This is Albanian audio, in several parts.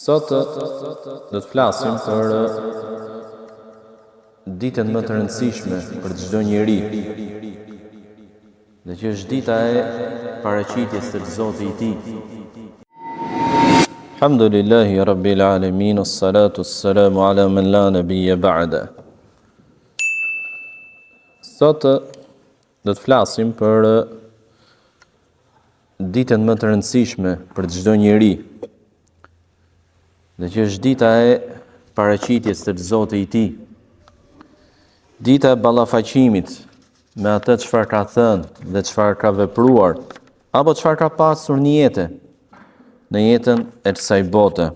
Sot do të flasim për ditën më të rëndësishme për çdo njeri, dhe që është dita e paraqitjes së Zotit i tij. Alhamdulillahi Rabbil Alamin, as-salatu was-salamu ala man la nabiyya ba'da. Sot do të flasim për ditën më të rëndësishme për çdo njeri, dhe që është dita e paraqitjes së Zotit i tij. Dita e ballafaqimit me atë çfarë ka thënë dhe çfarë ka vepruar, apo çfarë ka pasur në jetën e kësaj bote.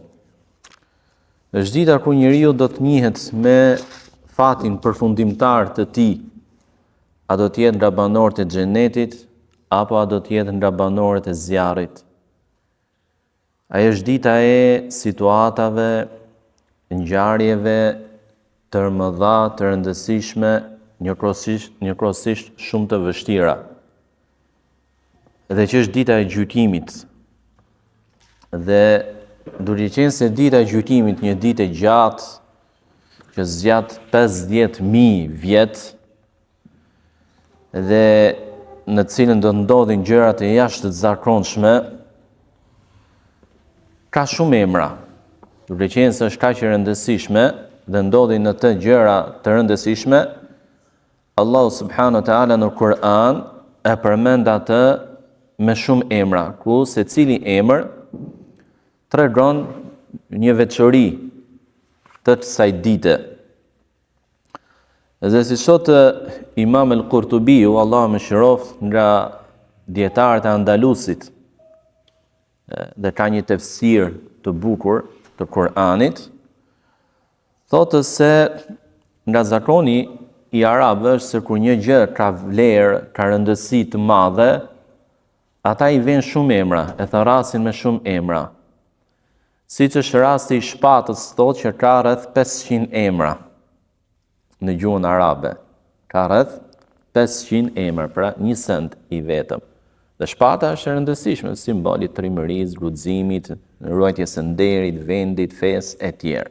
Është dita ku njeriu do të njihet me fatin përfundimtar të tij. A do të jetë nga banorët e xhenetit apo a do të jetë nga banorët e zjarrit. Ajo është dita e situatave, ngjarjeve të mëdha, të rëndësishme, njëkohësisht shumë të vështira. Dhe që është dita e gjykimit. Dhe duke qenë se dita e gjykimit një ditë e gjatë, që zgjat 50.000 vjet, dhe në cilën do ndodhin gjërat e jashtëzakonshme, ka shumë emra. Duke qenë se është kaq e rëndësishme dhe ndodhin në të gjëra të rëndësishme, Allahu subhanahu wa taala në Kur'an e përmend atë me shumë emra, ku secili emër tregon një veçori të kësaj dite. Dhe si thot Imam al-Qurtubiu, Allahu më shëroft, nga dietarët e Andalusit, dhe ka një tefsir të bukur të Kur'anit, thotë se nga zakoni i arabëve është se kur një gjë ka vlerë, ka rëndësi të madhe, ata i vënë shumë emra, e tharasin me shumë emra. Siç është rasti i shpatës, thotë që ka rreth 500 emra në gjuhën arabe. Ka rreth 500 emra, pra një send i vetëm. Dhe shpata është e rëndësishme, simboli i trimërisë, guximit, ruajtjes së nderit, vendit, fesë e tjerë.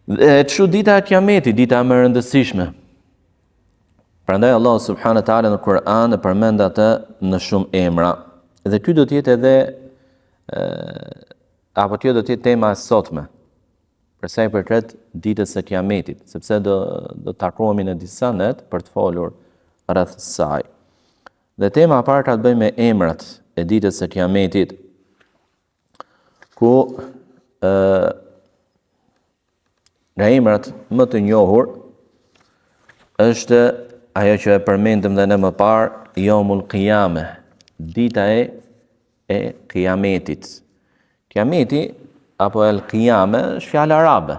Dhe kështu dita e Kiametit, dita më e rëndësishme. Prandaj Allah subhanahu wa taala në Kur'an e përmend atë në shumë emra. Dhe ky do të jetë edhe apo kjo do të jetë tema e sotme, për sa i përket ditës së Kiametit, sepse do takohemi në disa net për të folur rreth saj. Dhe tema e parë ka të bëjë me emrat e ditës së Kiametit, ku nga emrat më të njohur është ajo që e përmendëm dhe ne më parë, Yawmul Qiyamah, dita e Kiametit. Kiameti apo el Qiyamah është fjalë arabe.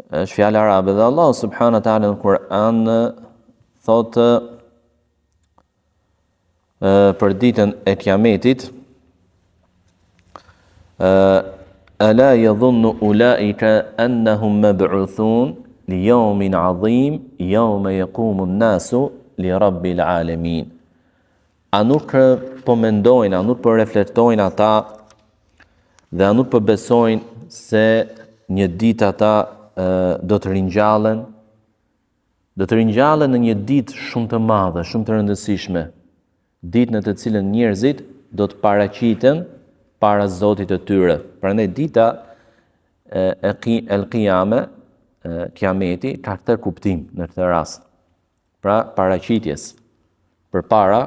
Është fjalë arabe dhe Allah subhanahu wa taala në Kur'an thotë për ditën e Kiametit, ala yadhunnu ulaika annahum mab'uthun li yawmin 'azim yawma yaqumu an-nasu li rabbil alamin. A nuk po mendojnë, a nuk po reflektojnë ata, dhe a nuk po besojnë se një ditë ata do të ringjallen në një ditë shumë të madhe, shumë të rëndësishme, ditë në të cilën njerëzit do të paraqiten para Zotit të tyre. Prandaj dita e el-Qiyame, Kiameti, ka këtë kuptim në këtë rast. Pra paraqitjes përpara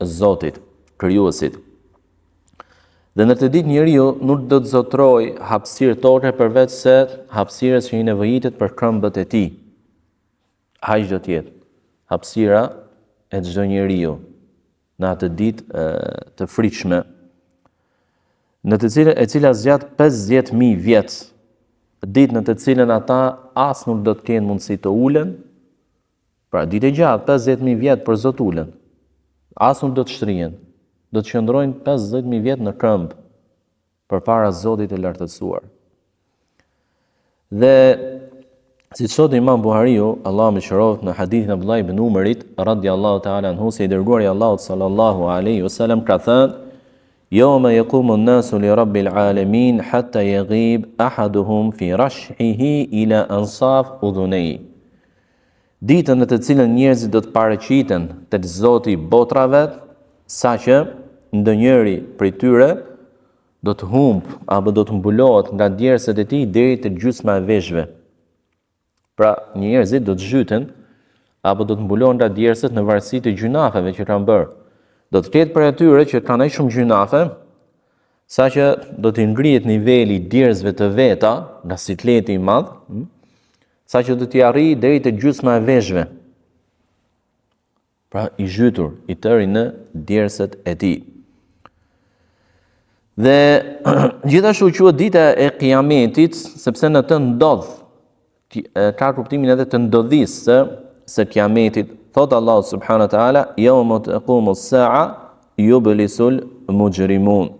Zotit, krijuesit. Dhe në këtë ditë njeriu nuk do të zotrojë hapësirë toke përveç se hapësirës që i nevojitet për këmbët e tij. Aq do të jetë hapësira e çdo njeriu në atë ditë të frikshme, në të cilën e cila zgjat 50.000 vjet, ditë në të cilën ata as nuk do të kenë mundësi të ulen, pra ditë e gjatë, 50.000 vjet për zot ulen, as nuk do të shtrihen, do të qëndrojnë 50.000 vjet në këmbë përpara Zotit të lartësuar. Dhe si thot Imam Buhariu, Allah më shëroft, në hadithin e Abdullah ibn Umarit radhiyallahu ta'ala anhu, se i dërguari i Allahut sallallahu alaihi wasallam ka thënë: Yawma yaqumu an-nasu li rabbil alamin hatta yaghib ahaduhum fi rashhihi ila ansaf udhunayhi. Ditën në të cilën njerëzit do të paraqiten tek Zoti i botrave, saqë ndonjëri prej tyre do të humb apo do të mbulohet nga djerset e tij deri te gjysma e veshëve. Pra, njerëzit do të zhyten apo do të mbulohen nga djerset në varësi të gjunafeve që kanë bërë. Do të ketë për atyre që kanë aq shumë gjunafe, saqë do të ngrihet niveli i djersve të veta nga sikleti i madh, saqë do t'i arrijë deri te gjysma e veshëve. Pra, i zhytur, i tërë në djerset e tij. Dhe gjithashtu quhet dita e Kiametit, sepse në të ndodh, ka kuptimin edhe të ndodhisë së Kiametit. Thot Allah subhanahu wa ta'ala, yawma taqumu as-sa'a yublisul mujrimun.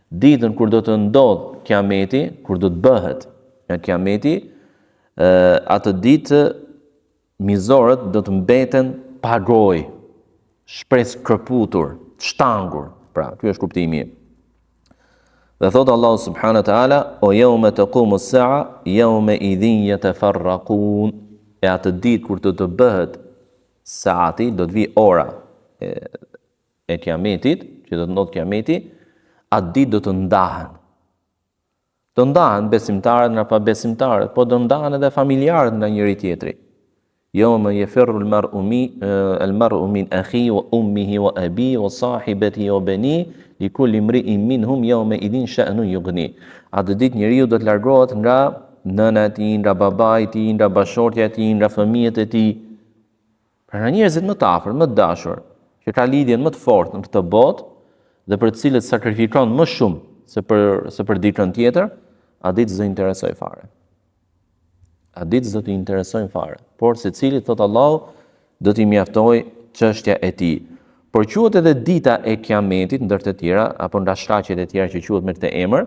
Ditën kur do të ndodh Kiameti, kur do të bëhet Kiameti, atë ditë mizorët do të mbeten pa gojë, shpresë kërputur, shtangur. Pra, ky është kuptimi. Dhe thot Allah subhanahu wa ta'ala, o yawma taqumu as-sa'a yawma idhin yatafarraqun. E atë ditë kur do të bëhet saati, do të vi ora e Kiametit, që do të ndodh Kiameti, atë ditë do të ndahen. Do ndahen besimtarët nga pabesimtarët, po do ndahen edhe familjarët nga njëri tjetri. Yawma yafirru al-mar'u min akhihi wa ummihi wa abihi wa sahibatihi wa banihi likulli imri'in minhum yawma idhin sha'nun yughni. Atë ditë njeriu do të largohet nga nëna e tij, nga babai i tij, nga bashortja e tij, nga fëmijët e tij. Pra nga njerëzit më të afër, më të dashur, që ka lidhjen më të fortë në këtë botë dhe për të cilët sakrifikon më shumë se për dikën tjetër, a ditë s'do interesoj fare. A ditë s'do t'i interesojnë fare. Por secilit, thot Allahu, do t'i mjaftoj çështja e tij. Por quhet edhe dita e Kiametit ndër të tjera, apo nga shkaqet e tjera që quhet me këtë emër,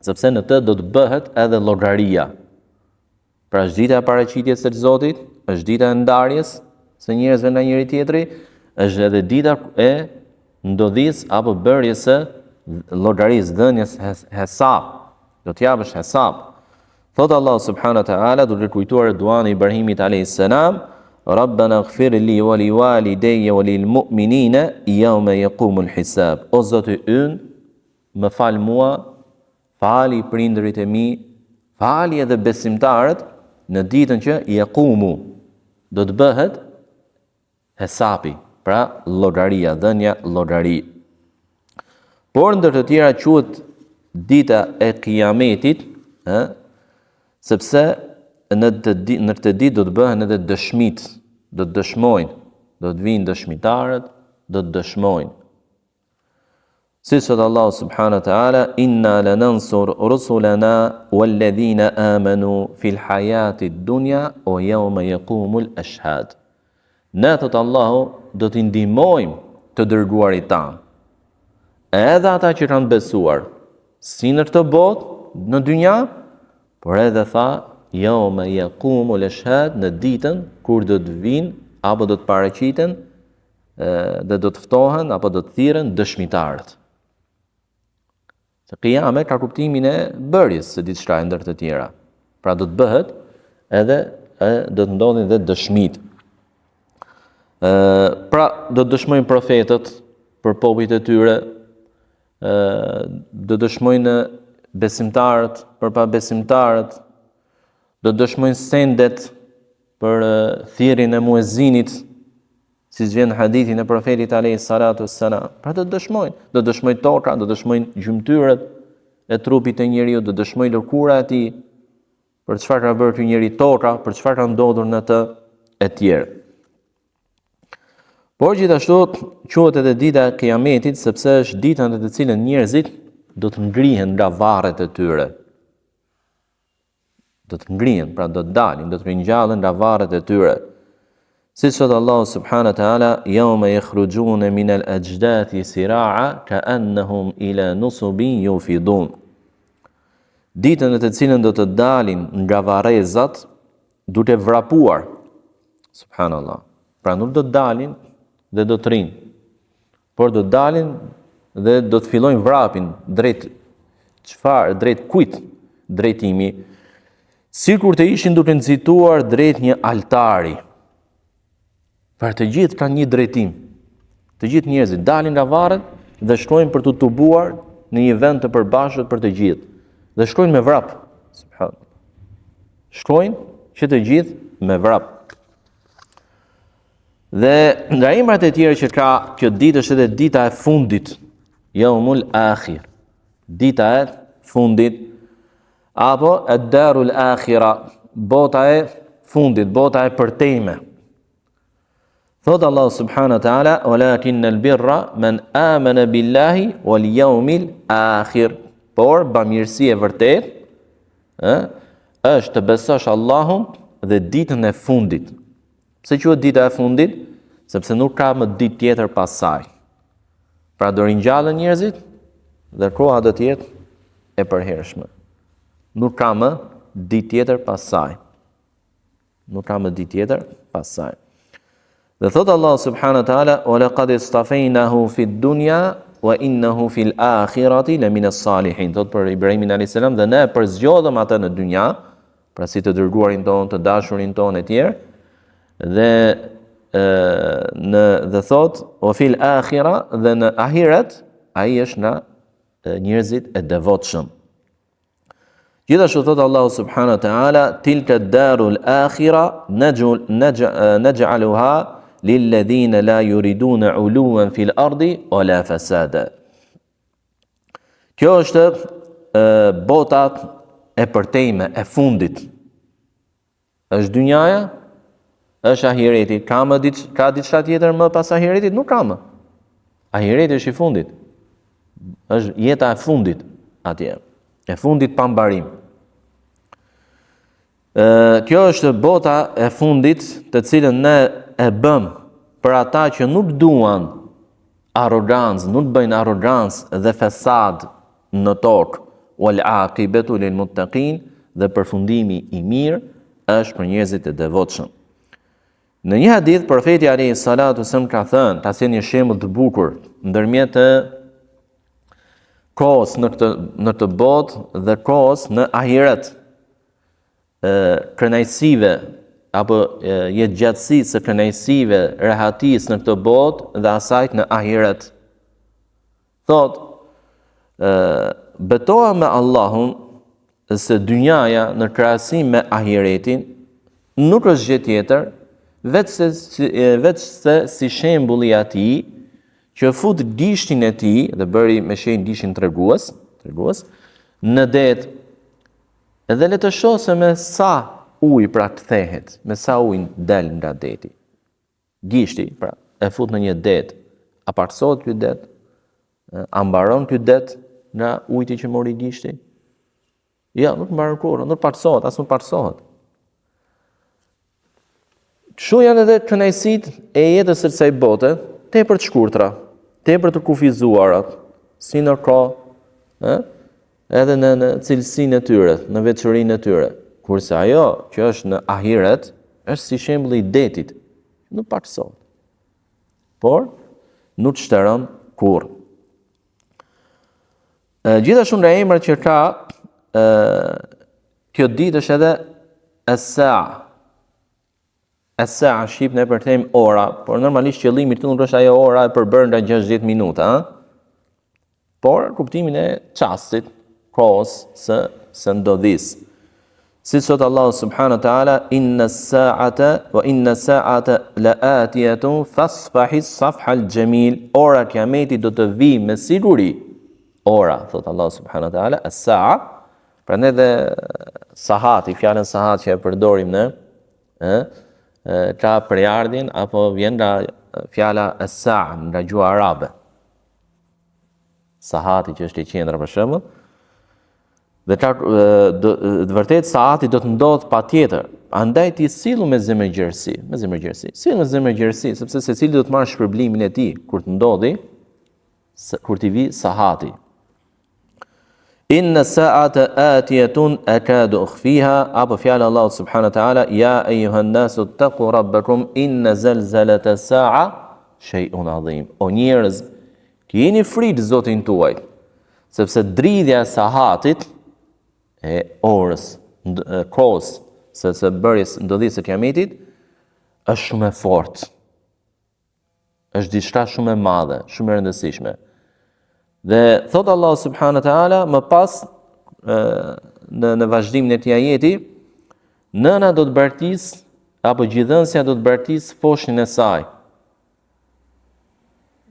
sepse në të do të bëhet edhe llogaria. Pra është dita e paraqitjes së Zotit, është dita e ndarjes së njerëzve nga njëri tjetri, është edhe dita e ndodhisë apo bërjes së llogarisë, dhënies hesab. Do të japësh hesab. Thot Allah subhanahu wa ta'ala, duke kujtuar duan e Ibrahimit alayhis salam, Rabbana ighfir li wa li walidayya wa lil mu'minina yawma yaqumul hisab. O Zoti ynë, më fal mua, fali prindërit e mi, fali edhe besimtarët në ditën që yaqumu do të bëhet hesapi, pra llogaria, dhënia llogari. Por ndër të tjera quhet dita e Kiametit, sepse në këtë ditë do të bëhen edhe dëshmit, do të dëshmojnë, do të vinë dëshmitarët, do të dëshmojnë. Si thot Allah subhanahu wa ta'ala, inna lanansur rusulana walladhina amanu fil hayati dunya wa yawma yaqumul ashhad. Ne, thot Allahu, do t'i ndihmojmë të dërguarit tanë, edhe ata që kanë besuar, si në këtë botë, në dynja, por edhe tha, yawma yaqumul ashhad, në ditën kur do të vinë apo do të paraqiten dhe do të ftohen apo do të thirren dëshmitarët. Se Qiyame ka kuptimin e bërjes së diçka ndër të tjera. Pra do të bëhet edhe do të ndodhin dhe dëshmit. Pra do të dëshmojnë profetët për popujt e tyre, do të dëshmojnë besimtarët për pabesimtarët, do të dëshmojnë sendet për thirrjen e muezinit, si vjen në hadithin e profetit alayhi salatu wassalam. Pra do të dëshmojnë tokra, do të dëshmojnë gjymtyrët e trupit të njeriu, do të dëshmojnë lëkura e tij, për çfarë ka bërë ky njeri tokra, për çfarë ka ndodhur në të e tjerë. Por gjithashtu quhet edhe dita e Kiametit, sepse është dita në të cilën njerëzit do të ngrihen nga varret e tyre. Do të ngrihen, pra do të dalin, do të ringjallen nga varret e tyre. Si thot Allah subhanahu wa ta'ala, yawma yakhrujuna min al-ajdathi sira'a ka'annahum ila nusubin yufidun. Ditën në të cilën do të dalin nga varrezat duke vrapuar. Subhanallah. Pra nuk do të dalin dhe do të rinë, por do të dalin dhe do të fillojnë vrapin drejt çfarë, drejt kujt drejtimi, sikur të ishin duke nxituar drejt një altari. Për të gjithë kanë një drejtim. Të gjithë njerëzit dalin nga varret dhe shkojnë për të tubuar në një vend të përbashkët për të gjithë. Dhe shkojnë me vrap. Subhanallahu. Shkojnë që të gjithë me vrap. Dhe nga emrat e tjerë që ka kjo ditë është edhe dita e fundit, Yaumul Akhir, dita e fundit, apo ad-darul akhira, bota e fundit, bota e përtejme. Thot Allah subhanahu wa ta'ala, walakin al-birra man amana billahi wal yawmil akhir. Por bamirësia e vërtet, është të besosh Allahun dhe ditën e fundit. Pse quhet dita e fundit? Sepse nuk ka më ditë tjetër pas saj. Pra do ringjallën njerëzit dhe koha do të jetë e përhershme. Nuk ka më ditë tjetër pas saj. Nuk ka më ditë tjetër pas saj. Dhe thot Allah subhanahu wa taala, "Wa laqad istafaynahu fid dunya wa innahu fil akhirati lamina salihin." Thot për Ibrahimin alayhis salam, dhe ne e përzgjodhëm atë në dynja, pra si të dërguarin tonë, të dashurin tonë e tjerë, dhe thot, "O fil akhira", dhe në ahiret, ai është nga njerëzit e devotshëm. Gjithashtu thot Allahu subhanahu wa taala, "Tilka ad-darul akhira naj'aluha lilladhina la yuriduna 'uluwan fil ardi wala fasada." Kjo është bota e përtejme, e fundit. Është dynjaja, është ahireti. Ka diçka tjetër më pas ahiretit? Nuk ka më. Ahireti është i fundit. Është jeta e fundit atje. E fundit pa mbarim. Kjo është bota e fundit, të cilën ne e bëm për ata që nuk duan arrogancë, nuk bëjnë arrogancë dhe fesad në tokë, wal aqibatu lil muttaqin, dhe përfundimi i mirë është për njerëzit e devotshëm. Në një hadith profeti alayhi salatu wasallam ka thënë, ta sjell një shembull të bukur ndërmjet të kohës në të botë dhe kohës në ahiret, kënaqësive apo jetë gjatësisë së kënaqësive, rehatisë në këtë botë dhe asajt në ahiret. Thot, betoha me Allahun se dynjaja në krahasim me ahiretin nuk është gjë tjetër veç se si shembulli i atij që fut gishtin e tij dhe bëri me shenjë gishtin tregues në det, edhe le të shohë se me sa ujë pra kthehet, me sa ujë del nga deti. Gishti, pra, e fut në një det, a parsohet ky det? A mbaron ky det nga ujti që mori gishti? Ja, nuk mbaron kurrë, nuk parsohet, as nuk parsohet. Kështu janë edhe kënaqësitë e jetës së kësaj bote, tepër të shkurtra, tepër të kufizuarat, si në kohë, edhe në cilësinë e tyre, në veçorinë e tyre. Kurse ajo që është në ahiret, është si shembulli i detit, nuk parsohet. Por nuk shtëron kurrë. Gjithashtu nga emrat që ka kjo ditë është edhe as-sa'a. As-sa'a shqip ne përthejmë ora, por normalisht qëllimi këtu nuk është ajo ora e përbërë nga 60 minuta, por kuptimin e çastit, kohës së ndodhisë. Si thot Allahu subhanahu wa taala, inna sa'ata la'atiyatun fasfahi as-safha al-jamil. Ora e kiametit do të vi me siguri. Ora, thot Allahu subhanahu wa taala, as-sa'a, prandaj dhe sahati, fjalën sahat që e përdorim ne, ka përjardhjen apo vjen nga fjala as-sa'a nga gjuha arabe. Sahati që është i qendra për shembull, dhe vërtet saati do të ndodh patjetër. Andaj ti sillu me zemërgjerësi, Sill me zemërgjerësi, sepse secili do të marrë shpërblimin e tij kur të ndodhi, kur të vi sahati. Inna sa'ata atiyatun akadu ukhfiha, apo fjala Allahu subhanahu wa taala, ya ayyuhan nasu taqu rabbakum inna zalzalata as-sa'a shay'un 'azim. O njerëz, Keni frikë Zotin tuaj, sepse dridhja e sahatit e orës, kohës, se bërjes ndodhisë së kiametit, është shumë e fortë. Është diçka shumë e madhe, shumë e rëndësishme. Dhe thot Allah subhanahu wa taala më pas në vazhdimin e këtij ajeti, nëna do të bartis apo gjithënësja do të bartis foshin e saj.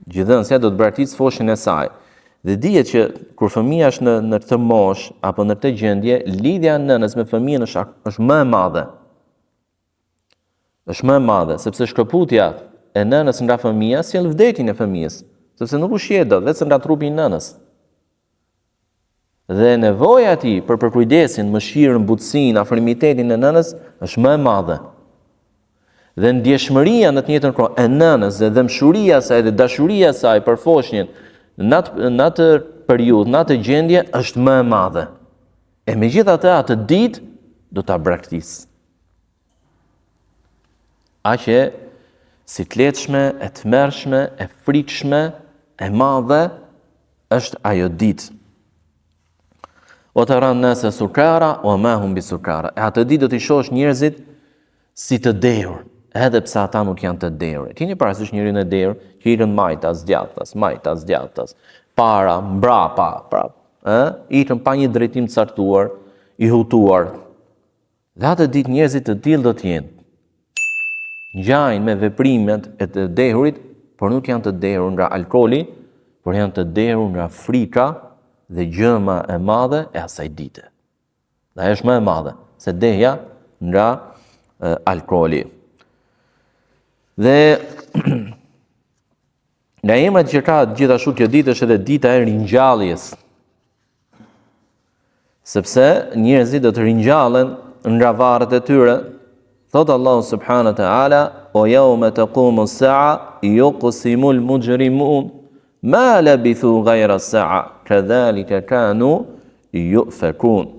Gjithënësja do të bartis foshin e saj. Dhe dihet që kur fëmia është në këtë moshë apo në këtë gjendje, lidhja e nënës me fëmijën është më e madhe. Është më e madhe, sepse shkëputja e nënës nga fëmia sjell vdekjen e fëmijës, sepse nuk ushqehet dot, vetëm nga trupi i nënës. Dhe nevoja e tij për përkujdesin, mëshirën, butësinë, afrimitetin e nënës është më e madhe. Dhe ndjeshmëria në të njëjtën kohë e nënës dhe dëmshuria e saj dhe dashuria e saj për foshnjën në atë periudhë, në atë gjendje është më e madhe. E megjithatë atë ditë do ta braktisë. Aq e si të lehtëshme, e tmerrshme, e frikshme, e madhe është ajo ditë. O të ranë nëse sukara, o ma hum bi sukara. E atë ditë do t'i shosh njerëzit si të derur, edhe pse ata nuk janë të derur. Keni parasysh njërin e derur që i rën majtas, djathtas, para, mbrapa, i rën pa një drejtim të caktuar, i hutuar. Dhe atë ditë njerëzit të tillë do të jenë. Ngjajnë me veprimet e të dehurit, por nuk janë të derur nga alkooli, por janë të derur nga frika dhe gjëma e madhe e asaj dite. Dhe është më e madhe se dehja nga alkooli. Dhe nga emrat që ka gjithashtu kjo ditë është edhe dita e ringjalljes. Sepse njerëzit do të ringjallen nga varret e tyre. Thot Allahu subhanahu wa taala, "O yawma taqumu as-sa'a yuqsimu al-mujrimun ma labithu ghayra as-sa'a kadhalika kanu yufakun."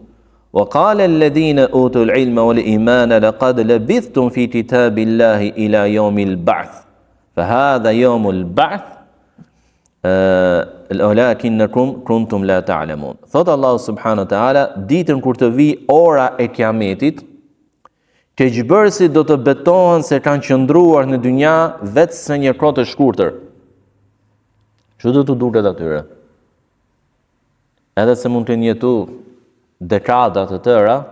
وقال الذين أوتوا العلم والإيمان لقد لبثتم في كتاب الله إلى يوم البعث فهذا يوم البعث ولكنكم كنتم لا تعلمون. Thot Allah subhanahu wa taala, ditën kur të vi ora e kiametit, keqbërësit do të betohen se kanë qëndruar në dynja vetëm një kohë të shkurtër. Çu do të duket atyre? Edhe se mund të jetu dekada të tëra,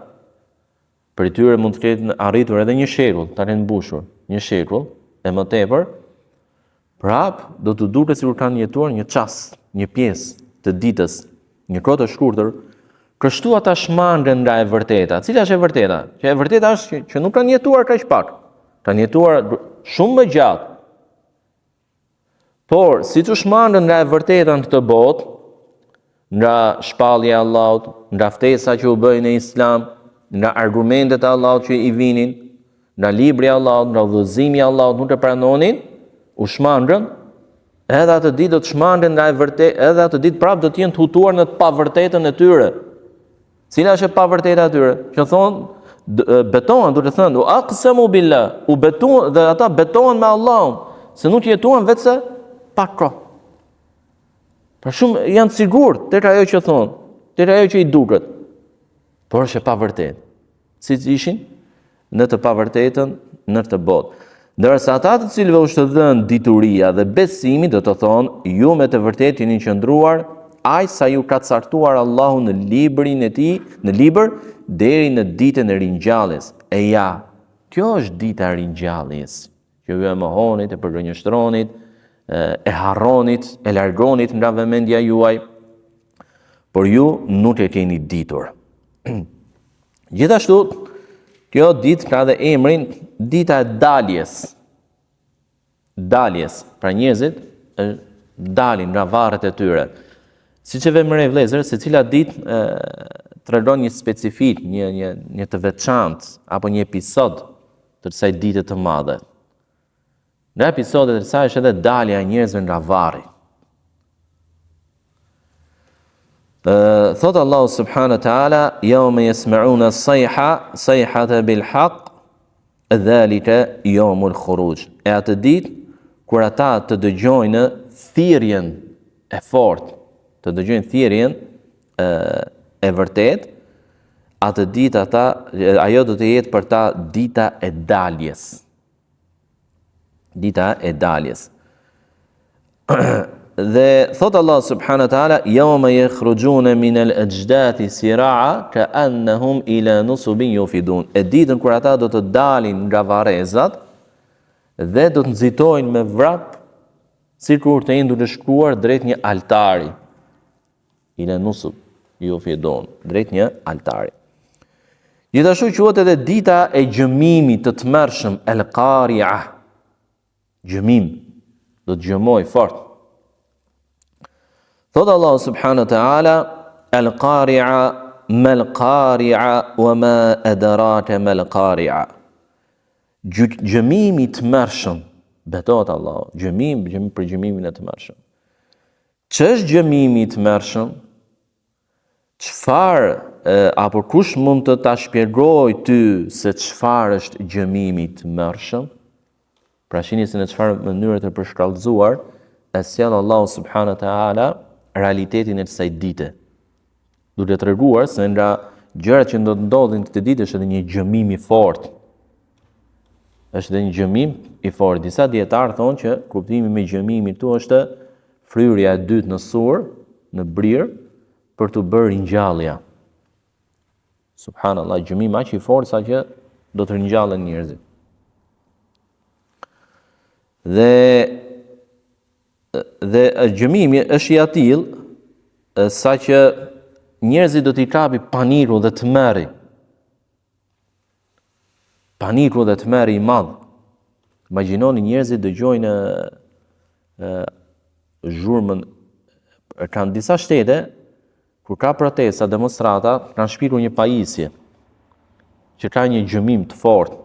për tyre mund të ketë arritur edhe një shekull, ta kenë mbushur, një shekull e më tepër, prap do të duket sikur kanë jetuar një çast, një pjesë të ditës, një kohë të shkurtër. Kështu ata shmangen nga e vërteta. Cila është e vërteta? Që e vërteta është që nuk kanë jetuar kaq pak, kanë jetuar shumë më gjatë. Por siç u shmangen nga e vërteta në këtë botë, nga shpallja e Allahut, nga ftesa që u bëjnë në Islam, nga argumentet e Allahut që i vinin, nga libri i Allahut, nga udhëzimi i Allahut nuk e pranonin, u shmangën, edhe atë ditë do të shmangen nga e vërtetë, edhe atë ditë prapë do të jenë të hutuar në të pavërtetën e tyre. Cila është e pavërteta e tyre? Që thonë, betohen, duhet të thënë, u aqsamu billah, u betohen dhe ata betohen me Allahun, se nuk jetuan vetëm pak kohë. Për shumë janë të sigurt tek ajo që thonë, tek ajo që i duket. Por është e pavërtetë. Si ishin në të pavërtetën në këtë botë. Ndërsa ata të cilëve u është dhënë dituria dhe besimi do të thonë, ju me të vërtetë jeni qëndruar aq sa ju ka caktuar Allahu në librin e tij, në libër deri në ditën e ringjalljes. E ja, kjo është dita e ringjalljes, që ju e mohonit, e përgënjeshtronit, e harronit, e largonit nga vëmendja juaj, por ju nuk e keni ditur. Gjithashtu, kjo ditë ka dhe emrin dita e daljes. Daljes, pra njerëzit dalin nga varret e tyre. Siç e vëmëre vëllezër, secila ditë tregon një specifik, një të veçantë apo një episod të kësaj dite të madhe. Nga episodet e saj është edhe dalja e njerëzve nga varri. Thot Allahu subhanahu wa taala, "Yawma yasma'una as-sayhata bil-haqq, dhalika yawmul khuruj." E atë ditë kur ata të dëgjojnë thirrjen e fortë, të dëgjojnë thirrjen e vërtet, atë ditë ajo do të jetë për ta dita e daljes. Dita e daljes. Dhe thot Allah subhanahu wa taala, yawma yakhrujuna min al-ajdathi sira'a ka'annahum ila nusubin yufidun. E ditën kur ata do të dalin nga varrezat dhe do të nxitojnë me vrap sikur të jenë duke shkuar drejt një altari. Ila nusub yufidun, drejt një altari. Gjithashtu quhet edhe dita e gjëmimit të tmerrshëm, el-qari'a. Gjëmim, do të gjëmoj fort. Thot Allah subhanahu wa ta'ala, el-qari'a, mal-qari'a, wa ma adraka mal-qari'a. Gjëmimi të tmerrshëm, betohet Allah, gjëmim për gjëmimin e tmerrshëm. Ç'është gjëmimi i tmerrshëm? Çfarë apo kush mund të ta shpjegoj ty se çfarë është gjëmimi i tmerrshëm? Pra shihni se në çfarë mënyre të përshkallëzuar e sjell Allahu subhanahu wa taala realitetin e kësaj dite. Duke treguar se nga gjërat që do të ndodhin këtë ditë është edhe një gjëmim i fortë. Është edhe një gjëmim i fortë. Disa dietarë thonë që kuptimi me gjëmimin këtu është fryrja e dytë në surr, në brir, për të bërë ringjallja. Subhanallahu, gjëmim aq i fortë sa që do të ringjallen njerëzit. Dhe gjëmimi është i atill sa që njerëzit do t'i kapi paniku dhe tmerri. Paniku dhe tmerri i madh. Imagjinoni njerëzit dëgjojnë zhurmën, kanë disa shtete kur ka protesta, demonstrata, kanë shpikur një pajisje që ka një gjëmim të fortë.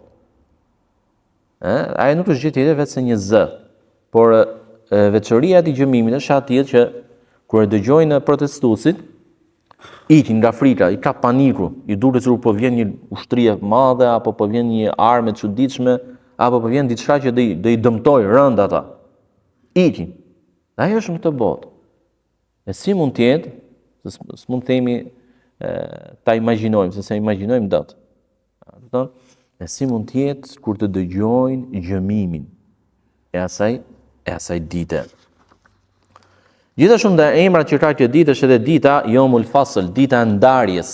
Ajo nuk është gjë tjetër vetë se një zë, por veçoria e këtij gjëmimit është aty që kur e dëgjojnë protestuesit, ikin nga frika, i ka paniku, i duket se po vjen një ushtri e madhe apo po vjen një armë e çuditshme apo po vjen diçka që do i dëmtojë rënd ata. Ikin. Ajo është në këtë botë. E si mund të jetë? S'mund të themi ta imagjinojmë, se imagjinojmë dot. E si mund të jetë kur të dëgjojnë gjëmimin e asaj dite. Gjithashtu ndaj emrat që ka kjo ditë është edhe dita Yomul Fasl, dita e ndarjes.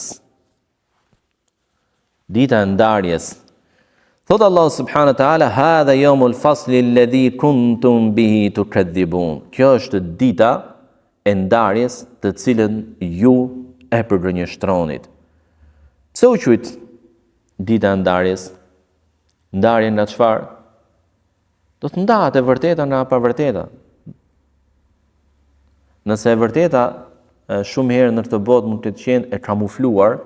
Dita e ndarjes. Thot Allah subhanahu wa taala, hadha yomul fasli alladhi kuntum bihi tukadhibun. Kjo është dita e ndarjes të cilën ju e përgënjeshtronit. Pse u quajt dita e ndarjes? Ndarje nga çfarë? Do të ndahet e vërteta nga e pavërteta. Nëse e vërteta shumë herë në këtë botë mund të qenë e kamufluar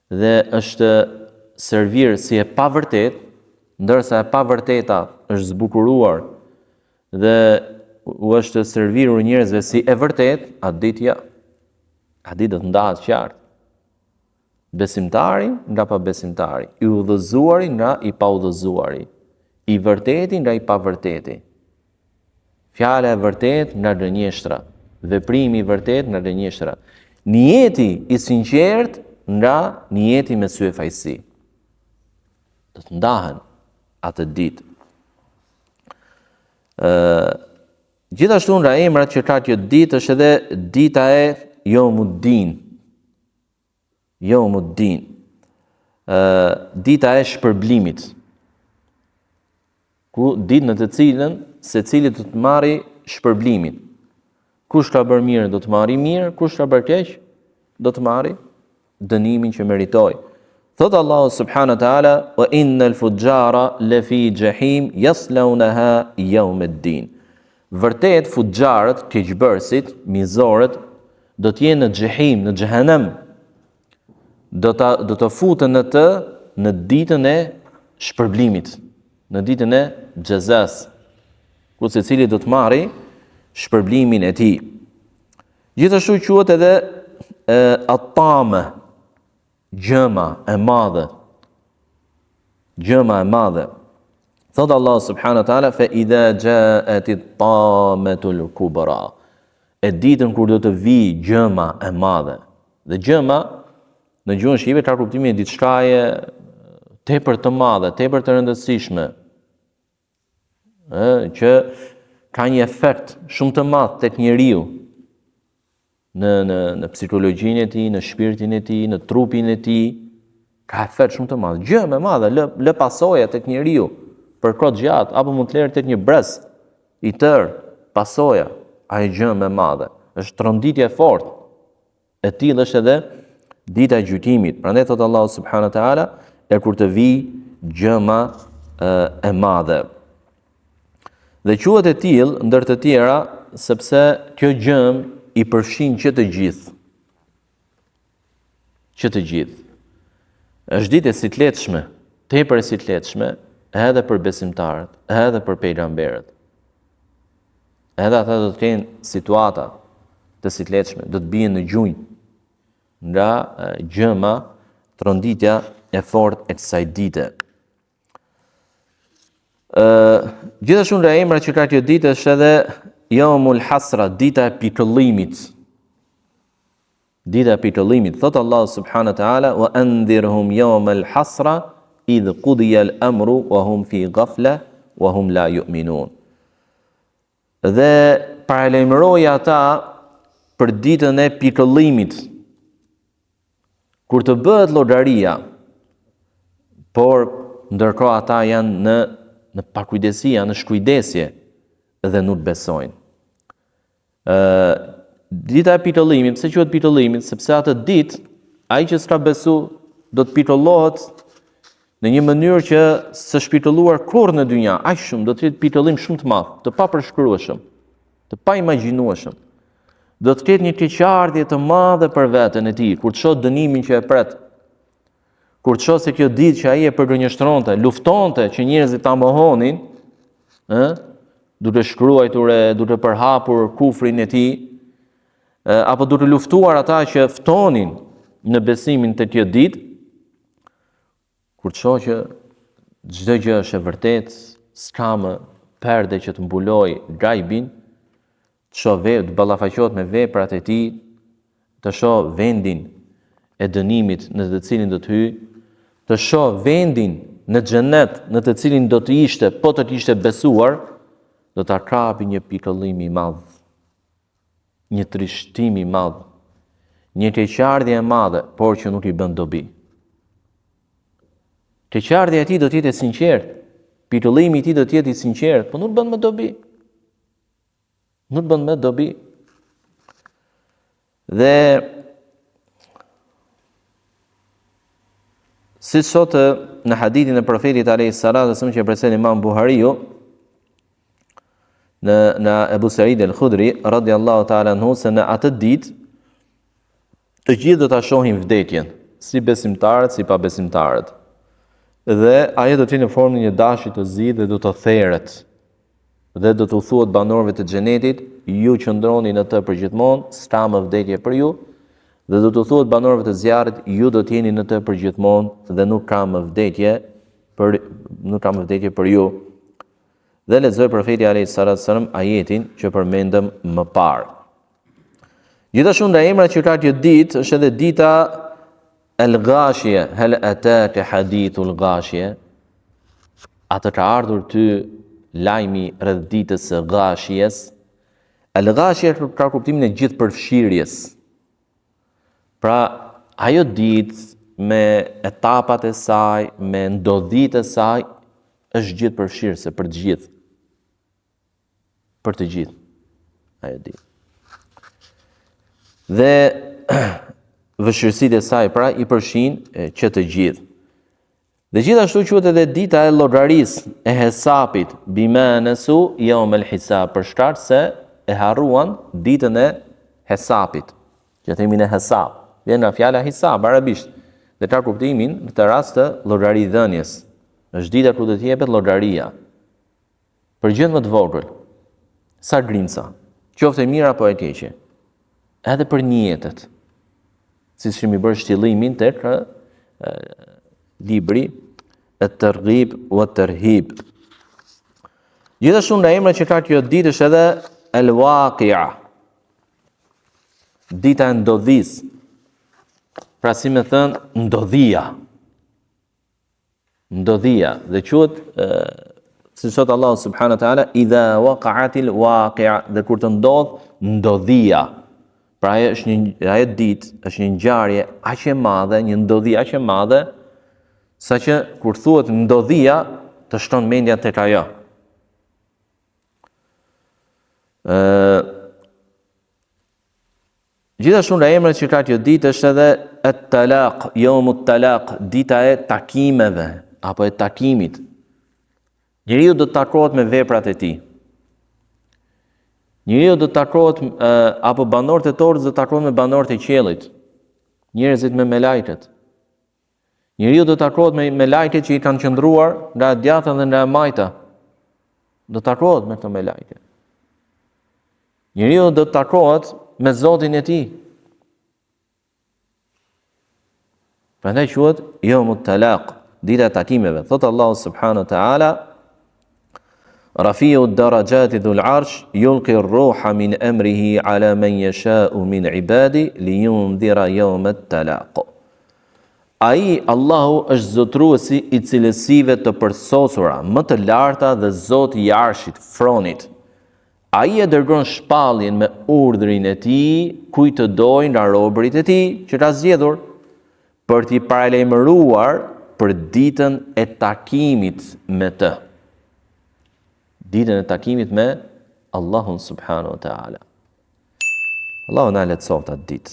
dhe është servir si e pavërtet, ndërsa e pavërteta është zbukuruar dhe u është servirur njerëzve si e vërtet, atë ditë do të ndahet qartë. Besimtari nga pabesimtari, i udhëzuari nga i paudhëzuari, i vërteti nga i pavërteti. Fjala e vërtet nga gënjeshtra, veprimi i vërtet nga gënjeshtra, niyeti i sinqert nga niyeti me syefajsi. Do të ndahen atë ditë. Gjithashtu nga emrat që ka kjo ditë është edhe dita e Yomuddin. Yomuddin. Dita e shpërblimit. Ditë në të cilën secili do të marrë shpërblimin. Kush ka bërë mirë do të marrë mirë, kush ka bërë keq do të marrë dënimin që meritoi. Thot Allahu subhanahu wa taala, wa innal fujjara lafi jahim yaslawnaha yawm ad-din. Vërtet fujjarët, keqbërësit, mizorët do të jenë në xhehim, në xhehenem. Do të futen në të në ditën e shpërblimit, në ditën e xhezas, ku secili do të marrë shpërblimin e tij. Gjithashtu quhet edhe at-tama, gjëma e madhe. Gjëma e madhe. Thot Allah subhanahu wa taala, fa idha ja'at at-tamatul kubra. e ditën kur do të vijë gjëma e madhe. Dhe gjëma në gjuhën shqipe ka kuptimin e diçkaje tepër të madhe, tepër të rëndësishme, që ka një efekt shumë të madh tek njeriu në psikologjinë e tij, në shpirtin e tij, në trupin e tij, ka efekt shumë të madh. Gjë më madhe lë pasoja tek njeriu për kohë gjatë, apo mund të lërë tek një brez i tërë, pasoja, ai gjë më madhe. Është tronditje e fortë. E tillë është edhe dita e gjykimit. Prandaj thot Allahu subhanahu wa taala, e kur të vijë gjëma e madhe. Dhe quhet e tillë ndër të tjera sepse kjo gjëm i përfshin që të gjithë. Që të gjithë. Është ditë e sikletshme, tepër e sikletshme, edhe për besimtarët, edhe për pejgamberët. Edhe ata do të kenë situata të sikletshme, do të bien në gjunjë nga gjëma, tronditja e fortë e kësaj dite. Gjithashtu nga emra që ka kjo ditë është edhe Yawmul Hasra, dita e pikëllimit. Dita e pikëllimit. Thot Allah subhanahu wa taala, wa andhirhum yawmal hasra idh qudiya al-amru wa hum fi ghafla wa hum la yu'minun. Dhe paralajmëroj ata për ditën e pikëllimit, kur të bëhet llogaria, por ndërkohë ata janë në pakujdesi, në shkujdesje dhe nuk besojnë. Dita e pikëllimit, pse quhet pikëllimit? Sepse atë ditë ai që s'ka besu do të pikëllohet në një mënyrë që s'është shpitulluar kurrë në dynja, aq shumë, do të jetë pikëllim shumë të madh, të papërshkrueshëm, të paimagjinueshëm. Do të ketë një keqardhje të madhe për veten e tij, kur të shoh dënimin që e pret. Kur të shoh se kjo ditë që ai e përgënjeshtronte, luftonte që njerëzit ta mohonin, duke shkruajtur, duke përhapur kufrin e tij, apo duke luftuar ata që ftonin në besimin të kjo ditë, kur të shoh që çdo gjë është e vërtetë, s'ka më perde që të mbuloj gajbin, të shoh të ballafaqohet me veprat e tij, të shoh vendin e dënimit në të cilin do të hyjë, të shoh vendin në xhenet në të cilin do të ishte, po të kishte besuar, do ta kapi një pikëllim i madh, një trishtim i madh, një keqardhje e madhe, por që nuk i bën dobi. Keqardhja e tij do të jetë e sinqertë, pikëllimi i tij do të jetë i sinqertë, por nuk bën me dobi. Nuk bën me dobi. Dhe si sot në hadithin e profetit alayhis salatu wasallam që e përcjell Imam Buhariu në Ebu Sa'id al-Khudri radhiyallahu ta'ala anhu, se në atë ditë të gjithë do ta shohin vdekjen, si besimtarët, si pa besimtarët. Dhe ajo do të jetë në formën një dashi të zi dhe do të therret. Dhe do të thuhet banorëve të xhenetit, ju qëndroni në të përgjithmonë, s'ka më vdekje për ju. Dhe do të thuhet banorëve të zjarrit, ju do të jeni në të përgjithmonë dhe nuk ka më vdekje për ju. Dhe lexoi profeti alayhis salatu wasallam ajetin që përmendëm më parë. Gjithashtu nga emrat që ka kjo ditë është edhe dita el-Ghashia, hal ataka hadithul Ghashia. Atë ka ardhur ty lajmi rreth ditës së Ghashies. El-Ghashia ka kuptimin e gjithë përfshirjes. Pra, ajo ditë me etapat e saj, me ndodhitë e saj, është gjithë përfshirëse për të gjithë. Për të gjithë. Ajo ditë. Dhe vështirësitë e saj, pra, i përfshin që të gjithë. Dhe gjithashtu quhet edhe dita e llogarisë, e hesapit, bima nasu yawm al-hisab, për shkak se e harruan ditën e hesapit. Që themi në hesab. Vjen nga fjala hisab arabisht, dhe ka kuptimin në të rast të llogaridhënies. Është dita kur do të jepet llogaria. Për gjë më të vogël, sa grimca, qoftë e mira apo e keqe, edhe për njetet. Siç kemi bërë shtyllimin tek libri at-Targhib wa at-Tarhib. Gjithashtu nga emrat që ka kjo ditë është edhe el-Waqi'a. dita e ndodhis. Pra si me thënë, ndodhia. Dhe quhet si thot Allah subhanahu wa taala, idha waqa'atil waqi'a, dhe kur të ndodhia. Pra ajo ditë është një ngjarje aq e madhe, një ndodhi aq e madhe, saqë kur thuhet ndodhia, të shton mendja tek ajo. Gjithashtu nga emrat që ka kjo ditë është edhe at-talaq, yawmut talaq, dita e takimeve apo e takimit. Njeriu do të takohet me veprat e tij. Njeriu do të takohet apo banorët e tokës do të takohen me banorët e qiellit. Njerëzit me melajket. Njeriu do të takohet me melajket që i kanë qëndruar nga e djatha dhe nga e majta. Do të takohet me këto melajke. Njeriu do të takohet me Zotin e tij. Prandaj quhet yawmut talaq, dita e takimeve. Thot Allahu subhanahu wa taala: Rafiu ad-darajati dhul arsh yulqi ar-ruha min amrihi ala man yasha'u min ibadi liyundhira yawm at-talaq. Ai Allahu është zotruesi i cilësive të përsosura, më të larta dhe Zoti i arshit, fronit. Ai e dërgon shpalljen me urdhrin e tij kujt të dojë nga robërit e tij që ka zgjedhur për t'i paralajmëruar për ditën e takimit me të. Ditën e takimit me Allahun subhanahu wa taala. Allahu na lehtësoft atë ditë.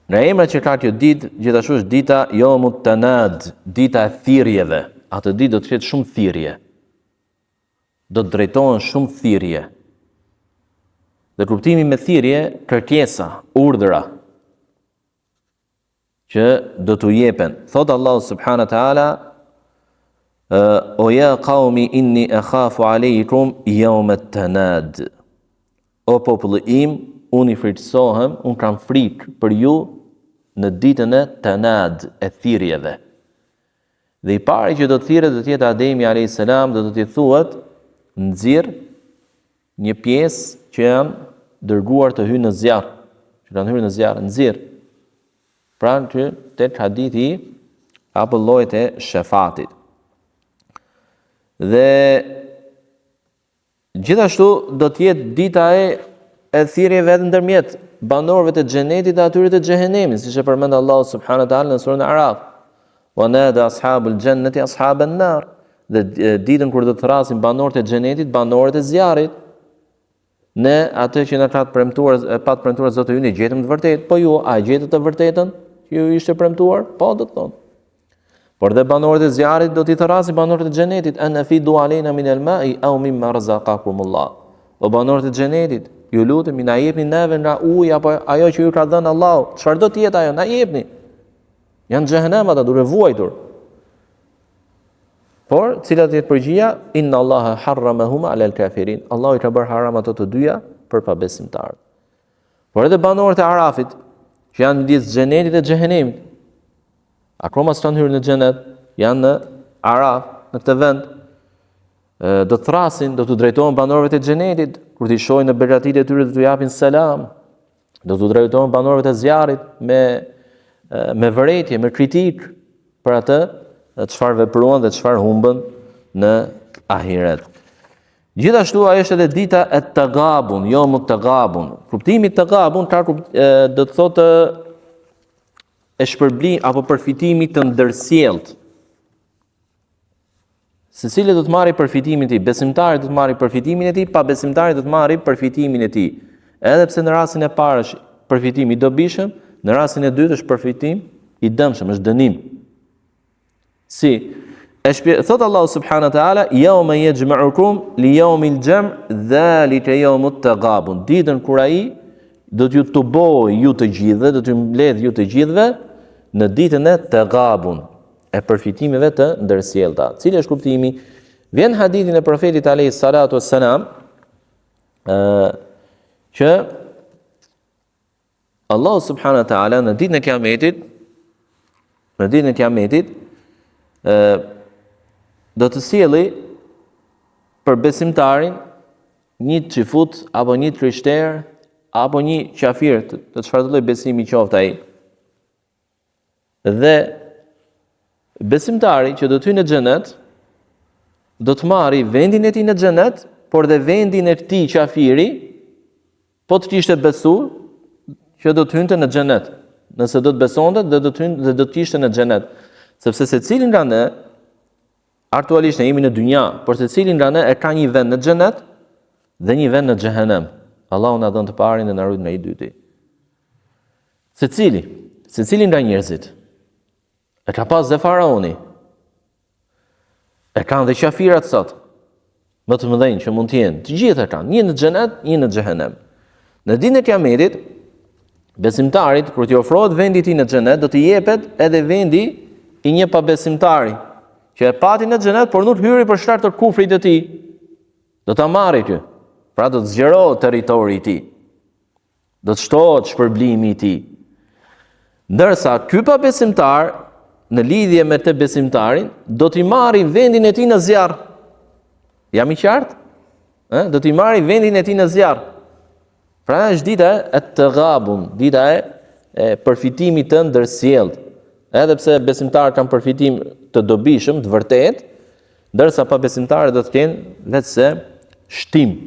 Nga emrat që ka kjo ditë, gjithashtu është dita Yawmut Tanad, dita e thirrjeve. Atë ditë do të ketë shumë thirrje. Do të drejtohen shumë thirrje. Dhe kuptimi me thirrje, kërkesa, urdhra që do t'u jepen. Thot Allahu subhanahu wa taala: O ja qaumi inni akhafu alaykum yawm at-tanad. O populli im, unë i frikësohem, unë kam frikë për ju në ditën e tanad, e thirrjeve. Dhe i pari që do të thirret do të jetë Ademi alayhis salam, do t'i thuhet nxirr një pjesë që janë dërguar të hyjnë në zjarr, që kanë hyrë në zjarr, nxirr. Pra që tek hadithi apo llojet e shefatit. Dhe gjithashtu do të jetë dita e thirrjeve edhe ndërmjet banorëve të xhenetit dhe atyre të xhehenemit, siç e përmend Allahu subhanahu wa taala në surën Araf. Wa nada ashabul jannati ashaban nar. Dhe ditën kur do të thrasin banorët e xhenetit, banorët e zjarrit. Ne atë që na ka premtuar Zoti ynë gjetëm të vërtetë, po ju a gjetët të vërtetën që ju ishte premtuar? Po, do të thonë. Por dhe banorët e zjarrit do t'i thrasin banorët e xhenetit, an afidu alena min al-ma'i aw mimma razaqakumullah. O banorët e xhenetit, ju lutemi na jepni neve nga uji apo ajo që ju ka dhënë Allahu. Çfarë do të jetë ajo? Na jepni. Janë xhehenem ata duke vuajtur. Por, cilat jetë përgjigja? Inna Allaha harramahuma ala al-kafirin. Allahu i ka bërë haram ato të dyja për pabesimtarët. Por edhe banorët e Arafit, që janë midis xhenetit e xhehenemit, akoma s'kan hyrë në xhenet, janë në Araf, në këtë vend, do të thrasin, do të drejtohen banorëve të xhenetit, kur t'i shohin në begatit e tyre do t'u japin selam, do t'u drejtohen banorëve të zjarrit me vërejtje, me kritik për atë çfarë vepruan dhe çfarë humbën në ahiret. Gjithashtu ajo është edhe dita e tagabun, yawmut tagabun. Kuptimi i tagabun do të thotë e shpërblim apo përfitimi të ndërsjellët. Secili do të marrë përfitimin e tij, besimtari do të marrë përfitimin e tij, pa besimtari do të marrë përfitimin e tij. Edhe pse në rastin e parë është përfitim i dobishëm, në rastin e dytë është përfitim i dëmshëm, është dënim. Si thot Allahu subhanahu wa taala, yawma yajma'ukum li yawmil jam' dhalika yawmut tagabun. Ditën kur ai do t'ju tuboj ju të gjithëve, do t'ju mbledh ju të gjithëve në ditën e tagabun, e përfitimeve të ndërsjellta. Cili është kuptimi? Vjen hadithin e profetit alayhis salatu wassalam që Allahu subhanahu wa taala në ditën e Kiametit do të sjelli për besimtarin një çifut apo një krishter apo një qafir të çfarë lloj besimi qoftë ai. Dhe besimtari që do të hyjë në xhenet do të marri vendin e tij në xhenet, por dhe vendin e tij qafiri, po të kishte besuar që do të hynte në xhenet. Nëse do të besonte dhe do të hynte dhe do të ishte në xhenet. Sepse secili nga ne aktualisht ne jemi në dynja, por secili nga ne e ka një vend në xhenet dhe një vend në xhehenem. Allahu na dhon të parin dhe na rujt me i dyti. Secili nga njerëzit e ka pas dhe faraoni. E kanë dhe qafirat sot, më të mëdhenj që mund të jenë. Të gjitha kanë, një në xhenet, një në xhehenem. Në ditën e Kiametit, besimtarit kur t'i ofrohet vendi i tij në xhenet, do t'i jepet edhe vendi i një pabesimtari, që e pati në xhenet, por nuk hyri për shkak të kufrit të tij. Do ta marrë ty. Pra do të zgjerohet territori i tij. Do të shtohet shpërblimi i tij. Ndërsa ky pabesimtar në lidhje me të besimtarin do t'i marrë vendin e tij në zjarr. Jam i qartë? Do t'i marrë vendin e tij në zjarr. Pra është dita e të-ghabun, dita e përfitimit të ndërsjellët. Edhe pse besimtarët kanë përfitim të dobishëm, të vërtet, ndërsa pa besimtarët do të kenë vetëse shtim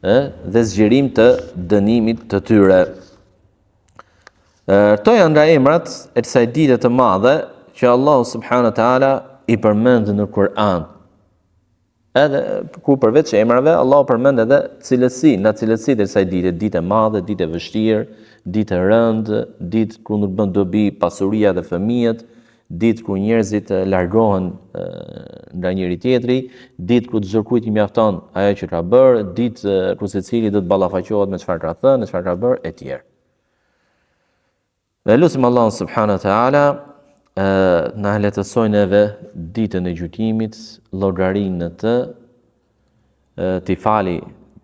dhe zgjerim të dënimit të tyre. Këto janë nga emrat e kësaj dite të madhe që Allahu subhanahu wa taala i përmend në Kur'an. Edhe ku përveç emrave, Allahu përmend edhe nga cilësitë e kësaj dite, ditë e madhe, ditë e vështirë, ditë e rëndë, ditë ku nuk bën dobi pasuria dhe fëmijët, ditë ku njerëzit largohen nga njëri tjetri, ditë ku çdo kujt i mjafton ajo që ka bërë, ditë ku secili do të ballafaqohet me çfarë ka thënë, çfarë ka bërë etj. Dhe lutim Allahun subhanahu wa taala na lehtësoj neve ditën e gjykimit, llogarinë në të, t'i fali,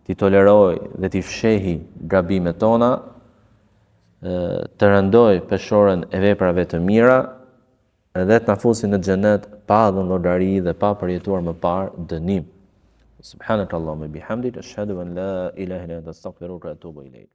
t'i toleroj dhe t'i fshehi gabimet tona, të rëndoj peshorën e veprave të mira, edhe të na fusi në xhenet pa dhënë llogari dhe pa përjetuar më parë dënim. Subhanakallahumma bihamdik, ashhadu an la ilaha illa anta, astaghfiruka wa atubu ilayk.